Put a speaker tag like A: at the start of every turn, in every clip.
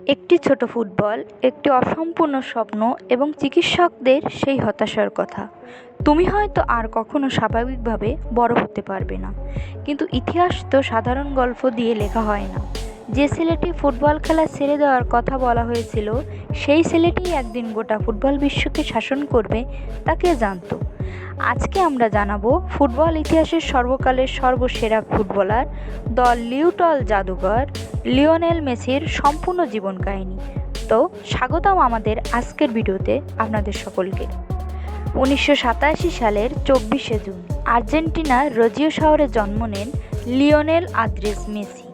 A: একটি ছোট ফুটবল, একটি অসম্পূর্ণ স্বপ্ন এবং চিকিৎসকদের সেই হতাশার কথা। তুমি হয়তো আর কখনো স্বাভাবিকভাবে বড় হতে পারবে না, কিন্তু ইতিহাস তো সাধারণ গল্প দিয়ে লেখা হয় না। যে ছেলেটি ফুটবল খেলা ছেড়ে দেওয়ার কথা বলা হয়েছিল, সেই ছেলেটিই একদিন গোটা ফুটবল বিশ্বকে শাসন করবে, তা কে জানত? আজকে আমরা জানাবো ফুটবল ইতিহাসের সর্বকালের সর্বসেরা ফুটবলার, দ্য লিটল জাদুকর লিওনেল মেসির সম্পূর্ণ জীবন কাহিনী। তো স্বাগতম আমাদের আজকের ভিডিওতে আপনাদের সকলকে। 1987 সালের 24শে জুন আর্জেন্টিনার রোজিও শহরে জন্ম নেন লিওনেল আন্দ্রেস মেসি।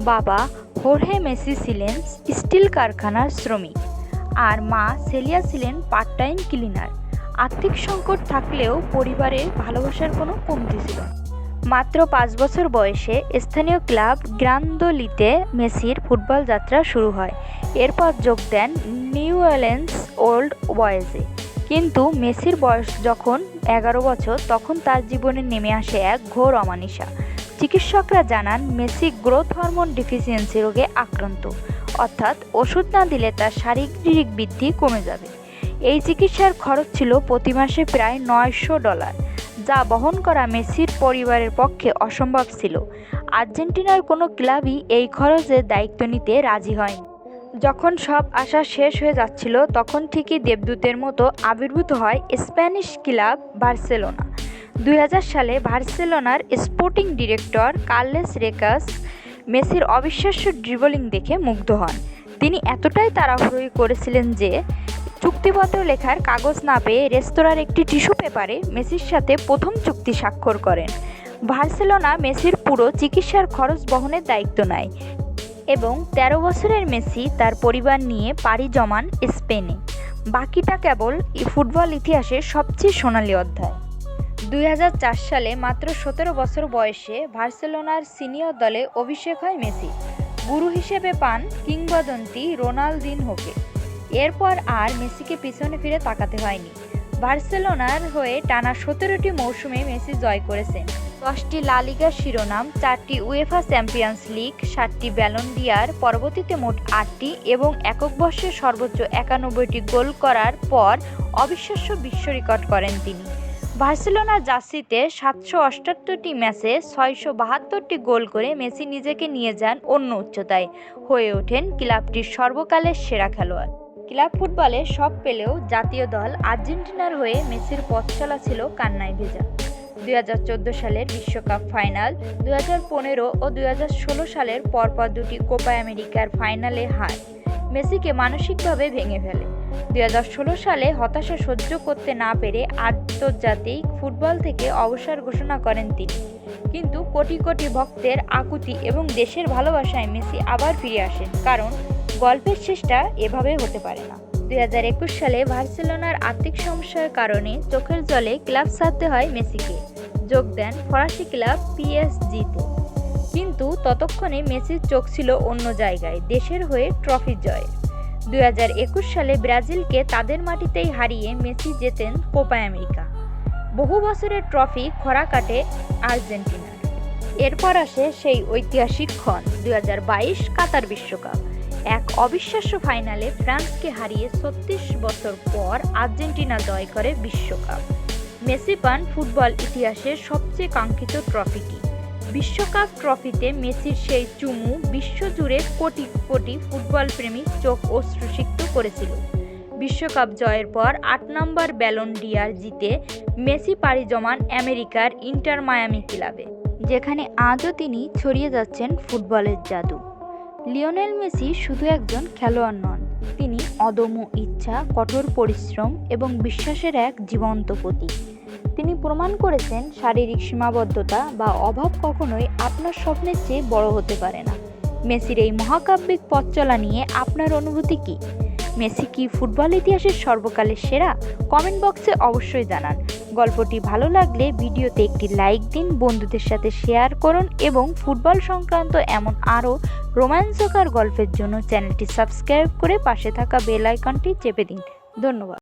A: বাবা হোর্হে মেসি ছিলেন স্টিল কারখানার শ্রমিক, আর মা সেলিয়া ছিলেন পার্ট টাইম ক্লিনার। আর্থিক সংকট থাকলেও পরিবারের ভালোবাসার কোনো কমতি ছিল না। মাত্র 5 বছর বয়সে স্থানীয় ক্লাব গ্রান্দোলিতে মেসির ফুটবল যাত্রা শুরু হয়। এরপর যোগ দেন নিউ অরলিন্স ওল্ড বয়েজে। কিন্তু মেসির বয়স যখন 11 বছর, তখন তার জীবনে নেমে আসে এক ঘোর অমানিশা। চিকিৎসকরা জানান মেসি গ্রোথ হরমোন ডিফিসিয়েন্সি রোগে আক্রান্ত, অর্থাৎ ওষুধ না দিলে তার শারীরিক বৃদ্ধি কমে যাবে। এই চিকিৎসার খরচ ছিল প্রতি মাসে প্রায় $900, যা বহন করা মেসির পরিবারের পক্ষে অসম্ভব ছিল। আর্জেন্টিনার কোনো ক্লাবই এই খরচের দায়িত্ব নিতে রাজি হয়নি। যখন সব আশা শেষ হয়ে যাচ্ছিল, তখন ঠিকই দেবদূতের মতো আবির্ভূত হয় স্প্যানিশ ক্লাব বার্সেলোনা। 2000 সালে বার্সেলোনার স্পোর্টিং ডিরেক্টর কার্লোস রেকাস মেসির অবিশ্বাস্য ড্রিবলিং দেখে মুগ্ধ হন। তিনি এতটাই তাড়াহুড়ো করেছিলেন যে চুক্তিপত্র লেখার কাগজ না পেয়ে রেস্তোরাঁর একটি টিস্যু পেপারে মেসির সাথে প্রথম চুক্তি স্বাক্ষর করেন। বার্সেলোনা মেসির পুরো চিকিৎসার খরচ বহনের দায়িত্ব নেয় এবং 13 বছরের মেসি তার পরিবার নিয়ে পাড়ি জমান স্পেনে। বাকিটা কেবল ফুটবল ইতিহাসের সবচেয়ে সোনালি অধ্যায়। 2004 সালে মাত্র 17 বছর বয়সে বার্সেলোনার সিনিয়র দলে অভিষেক হয় মেসি। গুরু হিসেবে পান কিংবদন্তি রোনালদিনহোকে। এরপর আর মেসিকে পিছনে ফিরে তাকাতে হয়নি। বার্সেলোনার হয়ে টানা 17টি মৌসুমে মেসি জয় করেছেন 10টি লা লিগার শিরোনাম, 4টি উয়েফা চ্যাম্পিয়ন্স লিগ, 7টি ব্যালন ডি'অর, পরবর্তীতে মোট 8টি এবং একক বর্ষে সর্বোচ্চ 91টি গোল করার পর অবিশ্বাস্য বিশ্ব রেকর্ড করেন তিনি। বার্সেলোনার জার্সিতে 778টি ম্যাচে 672টি গোল করে মেসি নিজেকে নিয়ে যান অন্য উচ্চতায়, হয়ে ওঠেন ক্লাবটির সর্বকালের সেরা খেলোয়াড়। ক্লাব ফুটবলে সব পেলেও জাতীয় দল আর্জেন্টিনার হয়ে মেসির পথ চলা ছিল কান্নায় ভেজা। 2014 সালের বিশ্বকাপ ফাইনাল, 2015 ও 2016 সালের পরপর দুটি কোপা আমেরিকার ফাইনালে হার মেসিকে মানসিকভাবে ভেঙে ফেলে। 2016 সালে হতাশা সহ্য করতে না পেরে আন্তর্জাতিক ফুটবল থেকে অবসর ঘোষণা করেন তিনি। কিন্তু কোটি কোটি ভক্তের আকুতি এবং দেশের ভালোবাসায় মেসি আবার ফিরে আসেন, কারণ গল্পের শেষটা এভাবে হতে পারে না। 2021 সালে বার্সেলোনার আর্থিক সমস্যার কারণে চোখের জলে ক্লাব ছাড়তে হয় মেসিকে। যোগ দেন ফরাসি ক্লাব পিএসজিতে। কিন্তু ততক্ষণে মেসির চোখ ছিল অন্য জায়গায়, দেশের হয়ে ট্রফি জয়। 2021 সালে ব্রাজিলকে তাদের মাটিতেই হারিয়ে মেসি জেতেন কোপা আমেরিকা। বহু বছরের ট্রফি খরা কাটে আর্জেন্টিনার। এরপর আসে সেই ঐতিহাসিক ক্ষণ, 2022 কাতার বিশ্বকাপ। এক অবিশ্বাস্য ফাইনালে ফ্রান্সকে হারিয়ে 36 বছর পর আর্জেন্টিনা জয় করে বিশ্বকাপ। মেসি পান ফুটবল ইতিহাসের সবচেয়ে কাঙ্ক্ষিত ট্রফিটি। বিশ্বকাপ ট্রফিতে মেসির সেই চুমু বিশ্বজুড়ে কোটি কোটি ফুটবল প্রেমী চোখ অশ্রুসিক্ত করেছিল। বিশ্বকাপ জয়ের পর 8 নম্বর ব্যালন ডি'অর জিতে মেসি পাড়ি জমান আমেরিকার ইন্টার মায়ামি ক্লাবে, যেখানে আজও তিনি ছড়িয়ে যাচ্ছেন ফুটবলের জাদু। লিওনেল মেসি শুধু একজন খেলোয়াড় নন, তিনি অদম্য ইচ্ছা, কঠোর পরিশ্রম এবং বিশ্বাসের এক জীবন্ত প্রতীক। তিনি প্রমাণ করেছেন শারীরিক সীমাবদ্ধতা বা অভাব কখনোই আপনার স্বপ্নের চেয়ে বড় হতে পারে না। মেসির এই মহাকাব্যিক পথ চলা নিয়ে আপনার অনুভূতি কী? মেসি কি ফুটবল ইতিহাসের সর্বকালের সেরা? কমেন্ট বক্সে অবশ্যই জানান। গল্পটি ভালো লাগলে ভিডিওতে একটি লাইক দিন, বন্ধুদের সাথে শেয়ার করুন এবং ফুটবল সংক্রান্ত এমন আরও রোমাঞ্চকর গল্পের জন্য চ্যানেলটি সাবস্ক্রাইব করে পাশে থাকা বেল আইকনটি চেপে দিন। ধন্যবাদ।